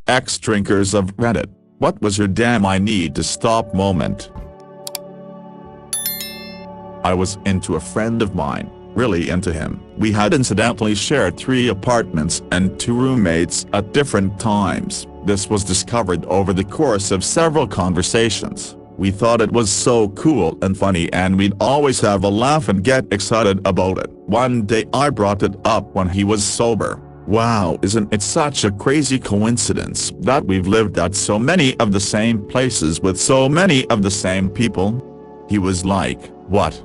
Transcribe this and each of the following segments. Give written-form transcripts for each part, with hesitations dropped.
Ex-drinkers of Reddit, what was your damn I need to stop moment? I was into a friend of mine, really into him. We had incidentally shared 3 apartments and 2 roommates at different times. This was discovered over the course of several conversations. We thought it was so cool and funny and we'd always have a laugh and get excited about it. One day I brought it up when he was sober. Wow, isn't it such a crazy coincidence that we've lived at so many of the same places with so many of the same people? He was like, what? ?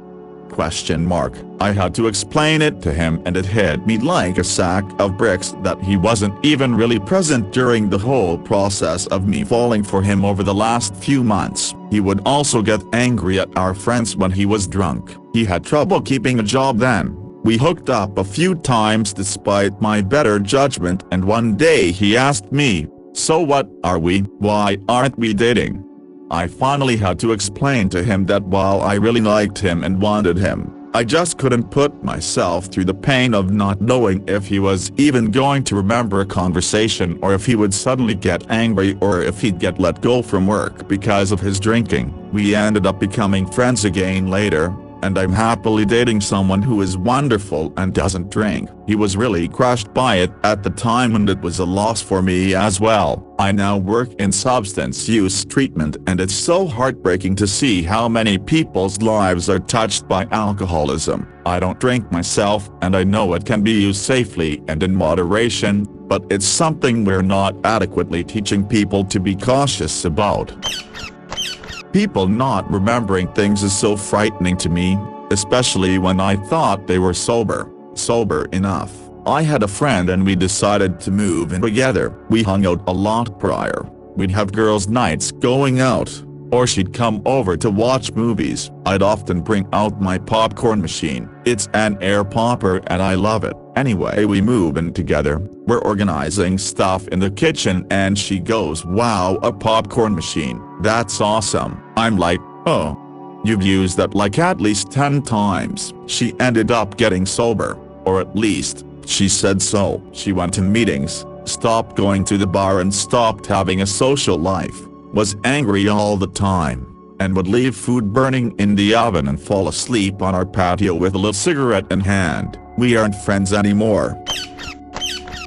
I had to explain it to him and it hit me like a sack of bricks that he wasn't even really present during the whole process of me falling for him over the last few months. He would also get angry at our friends when he was drunk. He had trouble keeping a job then. We hooked up a few times despite my better judgment, and one day he asked me, so what are we? Why aren't we dating? I finally had to explain to him that while I really liked him and wanted him, I just couldn't put myself through the pain of not knowing if he was even going to remember a conversation or if he would suddenly get angry or if he'd get let go from work because of his drinking. We ended up becoming friends again later, and I'm happily dating someone who is wonderful and doesn't drink. He was really crushed by it at the time and it was a loss for me as well. I now work in substance use treatment and it's so heartbreaking to see how many people's lives are touched by alcoholism. I don't drink myself and I know it can be used safely and in moderation, but it's something we're not adequately teaching people to be cautious about. People not remembering things is so frightening to me, especially when I thought they were sober enough. I had a friend and we decided to move in together. We hung out a lot prior. We'd have girls' nights going out, or she'd come over to watch movies. I'd often bring out my popcorn machine. It's an air popper and I love it. Anyway, we move in together. We're organizing stuff in the kitchen and she goes, wow, a popcorn machine, that's awesome. I'm like, oh, you've used that like at least 10 times. She ended up getting sober, or at least, she said so. She went to meetings, stopped going to the bar and stopped having a social life, was angry all the time, and would leave food burning in the oven and fall asleep on our patio with a little cigarette in hand. We aren't friends anymore.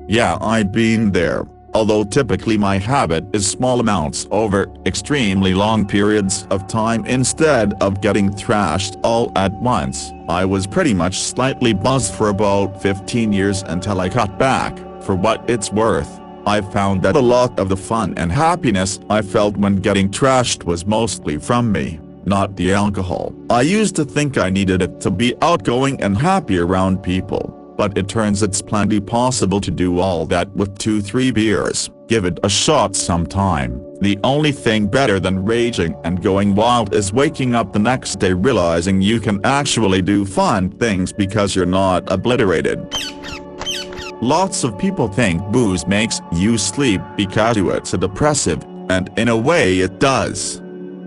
Yeah, I've been there, although typically my habit is small amounts over extremely long periods of time instead of getting thrashed all at once. I was pretty much slightly buzzed for about 15 years until I cut back. For what it's worth, I found that a lot of the fun and happiness I felt when getting trashed was mostly from me, not the alcohol. I used to think I needed it to be outgoing and happy around people. But it turns it's plenty possible to do all that with 2-3 beers. Give it a shot sometime. The only thing better than raging and going wild is waking up the next day realizing you can actually do fun things because you're not obliterated. Lots of people think booze makes you sleep because it's a depressive, and in a way it does.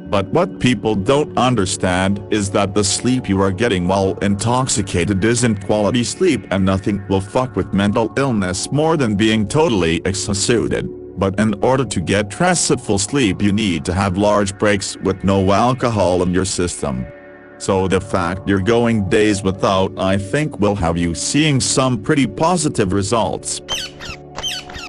But what people don't understand is that the sleep you are getting while intoxicated isn't quality sleep, and nothing will fuck with mental illness more than being totally exhausted. But in order to get restful sleep you need to have large breaks with no alcohol in your system. So the fact you're going days without, I think, will have you seeing some pretty positive results.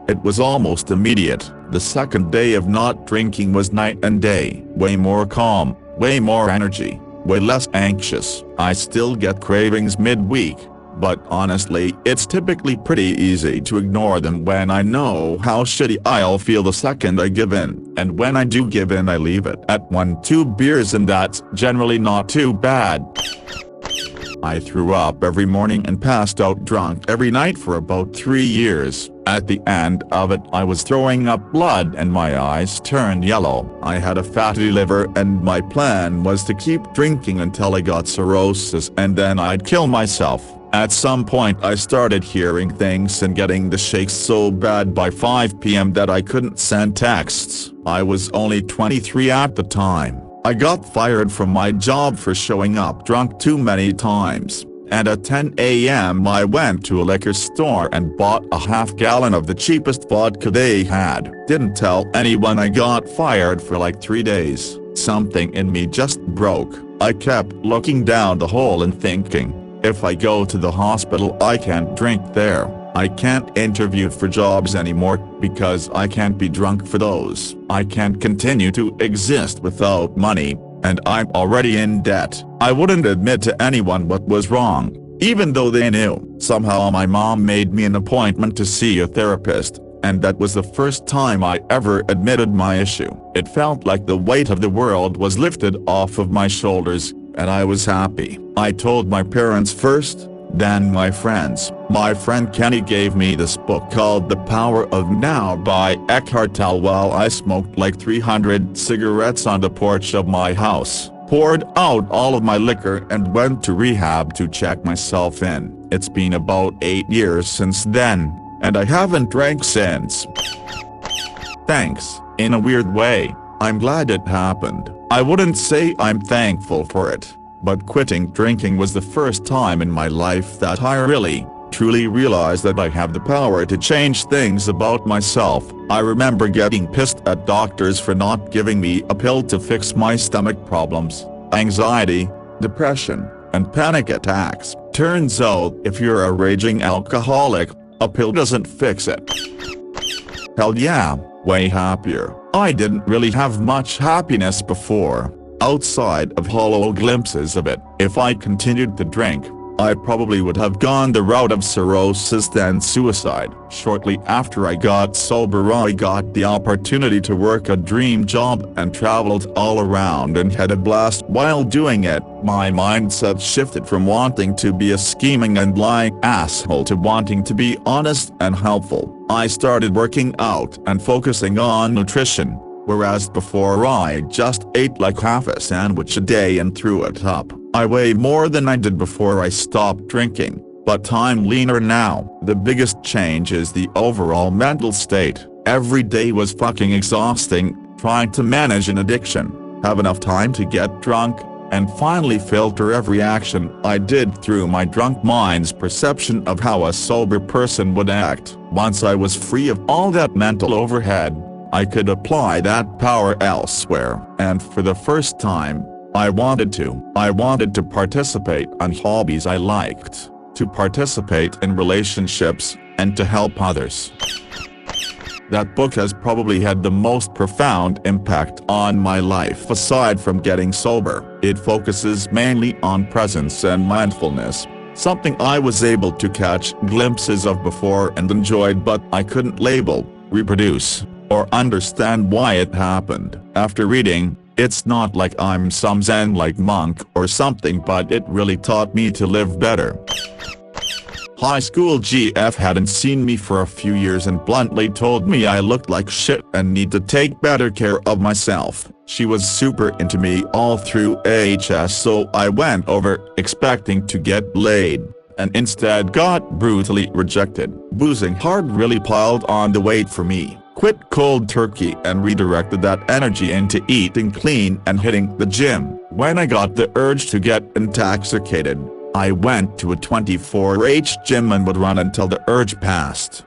It was almost immediate. The second day of not drinking was night and day. Way more calm, way more energy, way less anxious. I still get cravings midweek, but honestly it's typically pretty easy to ignore them when I know how shitty I'll feel the second I give in, and when I do give in I leave it at 1-2 beers, and that's generally not too bad. I threw up every morning and passed out drunk every night for about 3 years. At the end of it I was throwing up blood and my eyes turned yellow. I had a fatty liver and my plan was to keep drinking until I got cirrhosis and then I'd kill myself. At some point I started hearing things and getting the shakes so bad by 5 p.m. that I couldn't send texts. I was only 23 at the time. I got fired from my job for showing up drunk too many times, and at 10 a.m. I went to a liquor store and bought a half-gallon of the cheapest vodka they had. Didn't tell anyone. I got fired for like 3 days. Something in me just broke. I kept looking down the hole and thinking, if I go to the hospital I can't drink there. I can't interview for jobs anymore because I can't be drunk for those. I can't continue to exist without money, and I'm already in debt. I wouldn't admit to anyone what was wrong, even though they knew. Somehow my mom made me an appointment to see a therapist, and that was the first time I ever admitted my issue. It felt like the weight of the world was lifted off of my shoulders, and I was happy. I told my parents first, then my friends. My friend Kenny gave me this book called The Power of Now by Eckhart Tolle while I smoked like 300 cigarettes on the porch of my house, poured out all of my liquor and went to rehab to check myself in. It's been about 8 years since then, and I haven't drank since. Thanks, in a weird way. I'm glad it happened. I wouldn't say I'm thankful for it, but quitting drinking was the first time in my life that I really, truly realized that I have the power to change things about myself. I remember getting pissed at doctors for not giving me a pill to fix my stomach problems, anxiety, depression, and panic attacks. Turns out, if you're a raging alcoholic, a pill doesn't fix it. Hell yeah, way happier. I didn't really have much happiness before, outside of hollow glimpses of it. If I continued to drink, I probably would have gone the route of cirrhosis then suicide. Shortly after I got sober I got the opportunity to work a dream job and traveled all around and had a blast while doing it. My mindset shifted from wanting to be a scheming and lying asshole to wanting to be honest and helpful. I started working out and focusing on nutrition, whereas before I just ate like half a sandwich a day and threw it up. I weigh more than I did before I stopped drinking, but I'm leaner now. The biggest change is the overall mental state. Every day was fucking exhausting, trying to manage an addiction, have enough time to get drunk, and finally filter every action I did through my drunk mind's perception of how a sober person would act. Once I was free of all that mental overhead, I could apply that power elsewhere. And for the first time, I wanted to participate on hobbies I liked, to participate in relationships, and to help others. That book has probably had the most profound impact on my life aside from getting sober. It focuses mainly on presence and mindfulness, something I was able to catch glimpses of before and enjoyed but I couldn't label, reproduce, or understand why it happened. After reading, it's not like I'm some Zen-like monk or something, but it really taught me to live better. High school GF hadn't seen me for a few years and bluntly told me I looked like shit and need to take better care of myself. She was super into me all through AHS, so I went over expecting to get laid, and instead got brutally rejected. Boozing hard really piled on the weight for me. Quit cold turkey and redirected that energy into eating clean and hitting the gym. When I got the urge to get intoxicated, I went to a 24H gym and would run until the urge passed.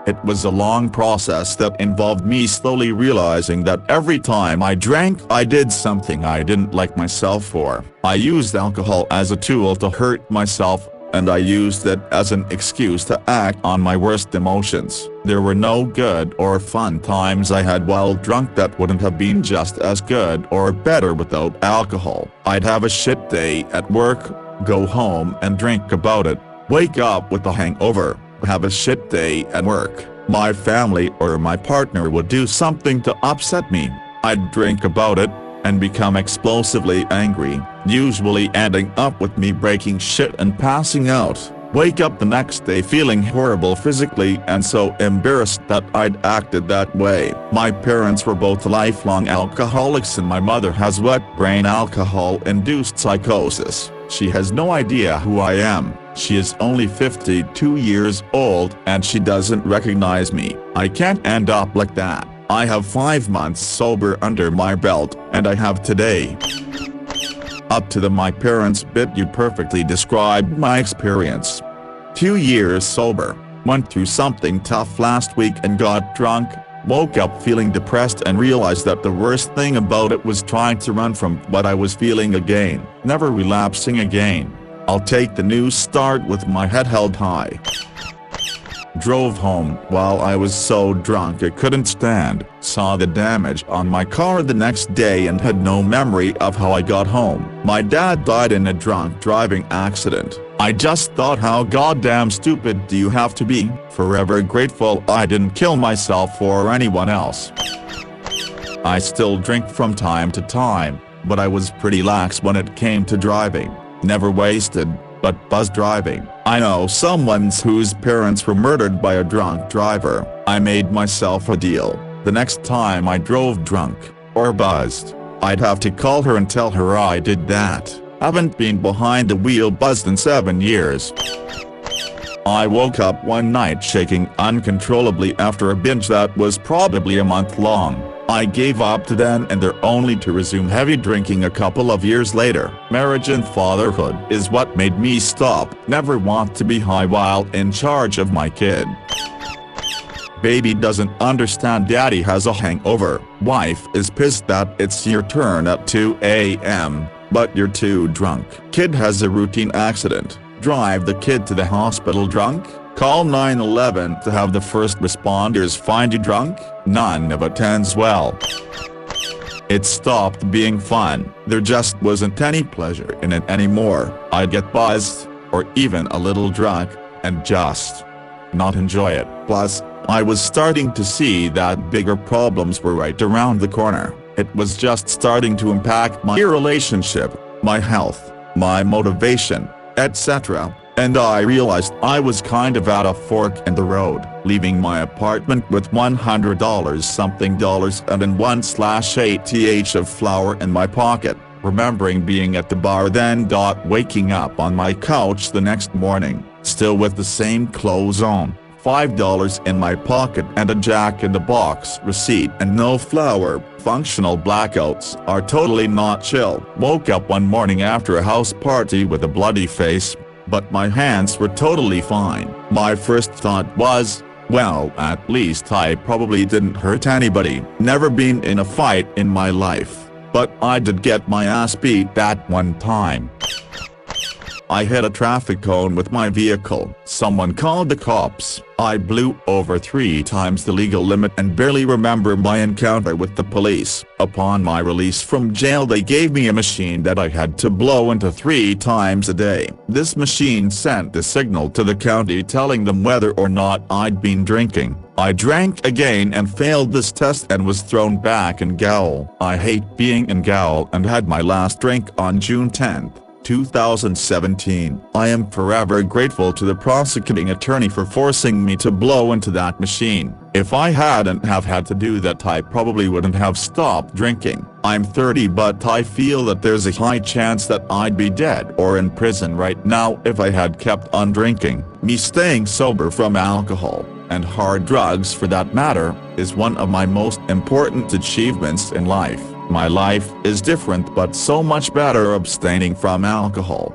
It was a long process that involved me slowly realizing that every time I drank I did something I didn't like myself for. I used alcohol as a tool to hurt myself, and I used it as an excuse to act on my worst emotions. There were no good or fun times I had while drunk that wouldn't have been just as good or better without alcohol. I'd have a shit day at work, go home and drink about it, wake up with a hangover, have a shit day at work. My family or my partner would do something to upset me. I'd drink about it, and become explosively angry, usually ending up with me breaking shit and passing out. Wake up the next day feeling horrible physically and so embarrassed that I'd acted that way. My parents were both lifelong alcoholics and my mother has wet brain alcohol-induced psychosis. She has no idea who I am. She is only 52 years old and she doesn't recognize me. I can't end up like that. I have 5 months sober under my belt, and I have today. Up to my parents' bit. You perfectly described my experience. 2 years sober, went through something tough last week and got drunk, woke up feeling depressed and realized that the worst thing about it was trying to run from what I was feeling again, never relapsing again. I'll take the new start with my head held high. Drove home while I was so drunk I couldn't stand, saw the damage on my car the next day and had no memory of how I got home. My dad died in a drunk driving accident. I just thought, how goddamn stupid do you have to be? Forever grateful I didn't kill myself or anyone else. I still drink from time to time, but I was pretty lax when it came to driving. Never wasted, but buzz driving. I know someone whose parents were murdered by a drunk driver. I made myself a deal. The next time I drove drunk, or buzzed, I'd have to call her and tell her I did that. Haven't been behind the wheel buzzed in 7 years. I woke up one night shaking uncontrollably after a binge that was probably a month long. I gave up to then and there, only to resume heavy drinking a couple of years later. Marriage and fatherhood is what made me stop. Never want to be high while in charge of my kid. Baby doesn't understand daddy has a hangover. Wife is pissed that it's your turn at 2 a.m., but you're too drunk. Kid has a routine accident. Drive the kid to the hospital drunk? Call 911 to have the first responders find you drunk? None of it ends well. It stopped being fun. There just wasn't any pleasure in it anymore. I'd get buzzed, or even a little drunk, and just not enjoy it. Plus, I was starting to see that bigger problems were right around the corner. It was just starting to impact my relationship, my health, my motivation, etc. And I realized I was kind of at a fork in the road, leaving my apartment with $100 something and in 1/8 of flour in my pocket, remembering being at the bar then. Waking up on my couch the next morning, still with the same clothes on, $5 in my pocket and a Jack in the Box receipt and no flour. Functional blackouts are totally not chill. Woke up one morning after a house party with a bloody face, but my hands were totally fine. My first thought was, well, at least I probably didn't hurt anybody. Never been in a fight in my life, but I did get my ass beat that one time. I hit a traffic cone with my vehicle. Someone called the cops. I blew over 3 times the legal limit and barely remember my encounter with the police. Upon my release from jail, they gave me a machine that I had to blow into 3 times a day. This machine sent the signal to the county telling them whether or not I'd been drinking. I drank again and failed this test and was thrown back in gaol. I hate being in gaol and had my last drink on June 10th. 2017. I am forever grateful to the prosecuting attorney for forcing me to blow into that machine. If I hadn't have had to do that, I probably wouldn't have stopped drinking. I'm 30, but I feel that there's a high chance that I'd be dead or in prison right now if I had kept on drinking. Me staying sober from alcohol, and hard drugs for that matter, is one of my most important achievements in life. My life is different but so much better abstaining from alcohol.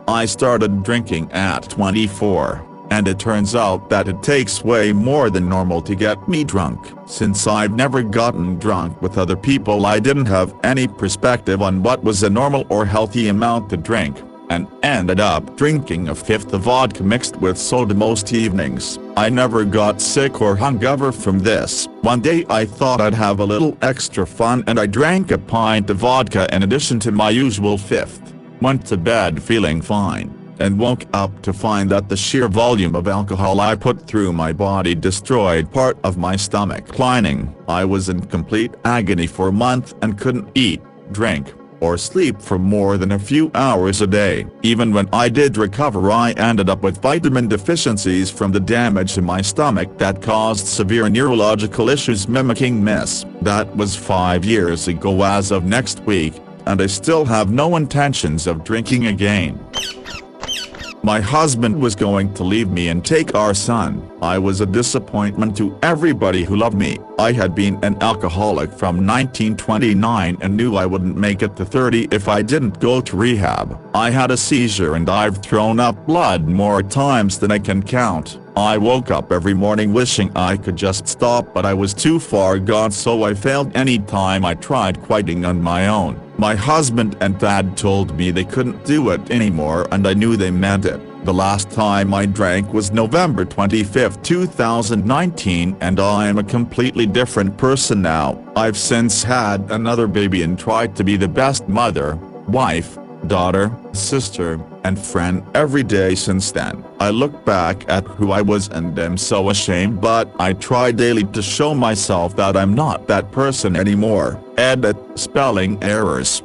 I started drinking at 24, and it turns out that it takes way more than normal to get me drunk. Since I've never gotten drunk with other people, I didn't have any perspective on what was a normal or healthy amount to drink, and ended up drinking a fifth of vodka mixed with soda most evenings. I never got sick or hungover from this. One day I thought I'd have a little extra fun and I drank a pint of vodka in addition to my usual fifth. Went to bed feeling fine, and woke up to find that the sheer volume of alcohol I put through my body destroyed part of my stomach lining. I was in complete agony for a month and couldn't eat, drink, or sleep for more than a few hours a day. Even when I did recover, I ended up with vitamin deficiencies from the damage to my stomach that caused severe neurological issues mimicking MS. That was 5 years ago as of next week, and I still have no intentions of drinking again. My husband was going to leave me and take our son. I was a disappointment to everybody who loved me. I had been an alcoholic from 1929 and knew I wouldn't make it to 30 if I didn't go to rehab. I had a seizure and I've thrown up blood more times than I can count. I woke up every morning wishing I could just stop, but I was too far gone, so I failed any time I tried quitting on my own. My husband and dad told me they couldn't do it anymore, and I knew they meant it. The last time I drank was November 25, 2019, and I am a completely different person now. I've since had another baby and tried to be the best mother, wife, daughter, sister, and friend every day since then. I look back at who I was and am so ashamed, but I try daily to show myself that I'm not that person anymore. Edit spelling errors.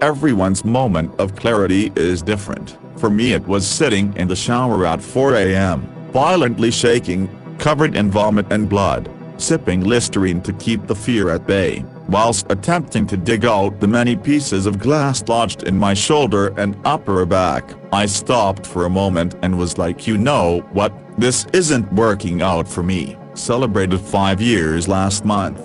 Everyone's moment of clarity is different. For me, it was sitting in the shower at 4 a.m., violently shaking, covered in vomit and blood, sipping Listerine to keep the fear at bay, whilst attempting to dig out the many pieces of glass lodged in my shoulder and upper back. I stopped for a moment and was like, you know what, this isn't working out for me. Celebrated 5 years last month.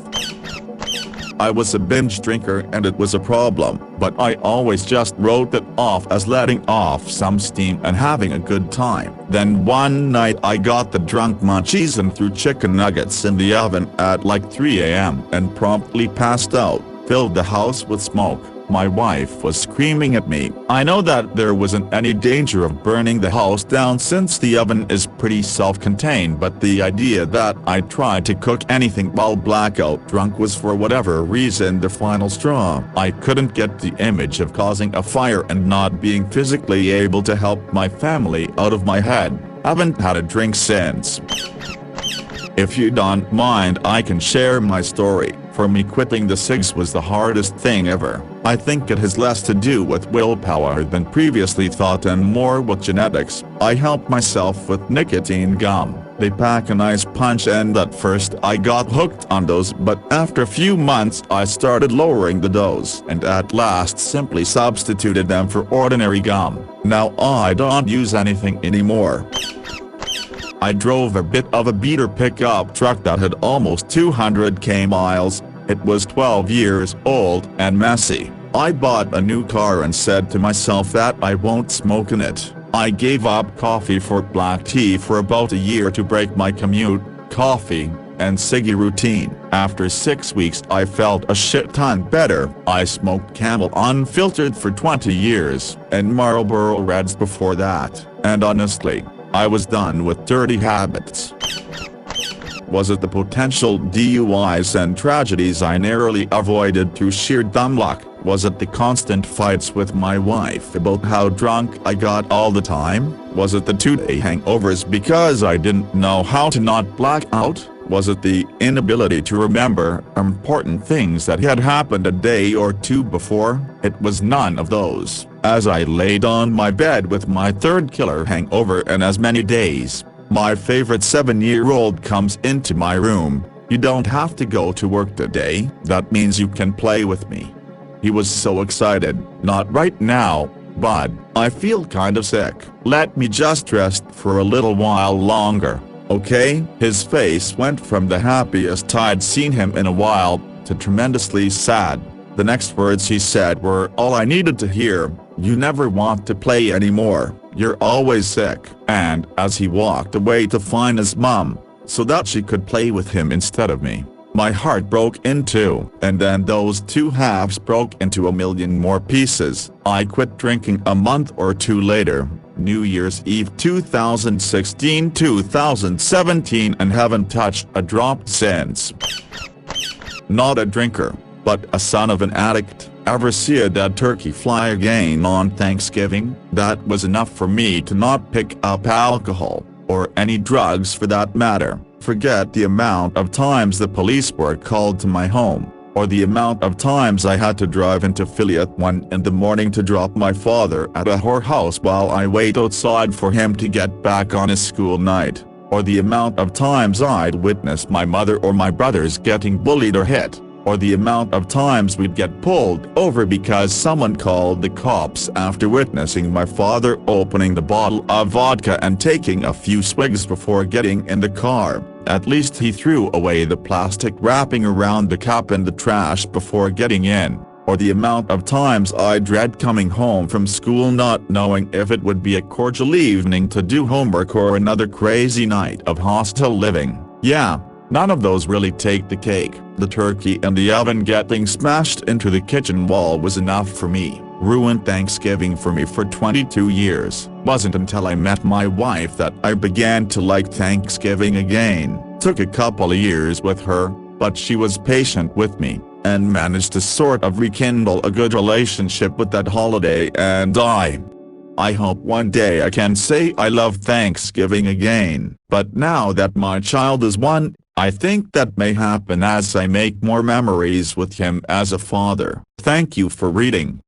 I was a binge drinker and it was a problem, but I always just wrote it off as letting off some steam and having a good time. Then one night I got the drunk munchies and threw chicken nuggets in the oven at like 3 a.m. and promptly passed out, filled the house with smoke. My wife was screaming at me. I know that there wasn't any danger of burning the house down since the oven is pretty self-contained, but the idea that I tried to cook anything while blackout drunk was for whatever reason the final straw. I couldn't get the image of causing a fire and not being physically able to help my family out of my head. Haven't had a drink since. If you don't mind, I can share my story. For me, quitting the cigs was the hardest thing ever. I think it has less to do with willpower than previously thought and more with genetics. I helped myself with nicotine gum. They pack a nice punch, and at first I got hooked on those, but after a few months I started lowering the dose and at last simply substituted them for ordinary gum. Now I don't use anything anymore. I drove a bit of a beater pickup truck that had almost 200k miles. It was 12 years old and messy. I bought a new car and said to myself that I won't smoke in it. I gave up coffee for black tea for about a year to break my commute, coffee, and ciggy routine. After 6 weeks I felt a shit ton better. I smoked Camel unfiltered for 20 years, and Marlboro Reds before that, and honestly, I was done with dirty habits. Was it the potential DUIs and tragedies I narrowly avoided through sheer dumb luck? Was it the constant fights with my wife about how drunk I got all the time? Was it the 2-day hangovers because I didn't know how to not black out? Was it the inability to remember important things that had happened a day or two before? It was none of those. As I laid on my bed with my third killer hangover in as many days, my favorite 7-year-old comes into my room. "You don't have to go to work today, that means you can play with me." He was so excited. "Not right now, bud, I feel kind of sick. Let me just rest for a little while longer, okay?" His face went from the happiest I'd seen him in a while, to tremendously sad. The next words he said were all I needed to hear: "You never want to play anymore, you're always sick." And as he walked away to find his mom, so that she could play with him instead of me, my heart broke in two, and then those two halves broke into a million more pieces. I quit drinking a month or two later, New Year's Eve 2016-2017, and haven't touched a drop since. Not a drinker, but a son of an addict. Ever see a dead turkey fly again on Thanksgiving? That was enough for me to not pick up alcohol, or any drugs for that matter. Forget the amount of times the police were called to my home, or the amount of times I had to drive into Philly at 1 in the morning to drop my father at a whorehouse while I wait outside for him to get back on his school night, or the amount of times I'd witness my mother or my brothers getting bullied or hit. or the amount of times we'd get pulled over because someone called the cops after witnessing my father opening the bottle of vodka and taking a few swigs before getting in the car. At least he threw away the plastic wrapping around the cup in the trash before getting in, or the amount of times I dread coming home from school not knowing if it would be a cordial evening to do homework or another crazy night of hostel living. Yeah, none of those really take the cake. The turkey in the oven getting smashed into the kitchen wall was enough for me. Ruined Thanksgiving for me for 22 years. Wasn't until I met my wife that I began to like Thanksgiving again. Took a couple of years with her, but she was patient with me, and managed to sort of rekindle a good relationship with that holiday, and I hope one day I can say I love Thanksgiving again. But now that my child is 1, I think that may happen as I make more memories with him as a father. Thank you for reading.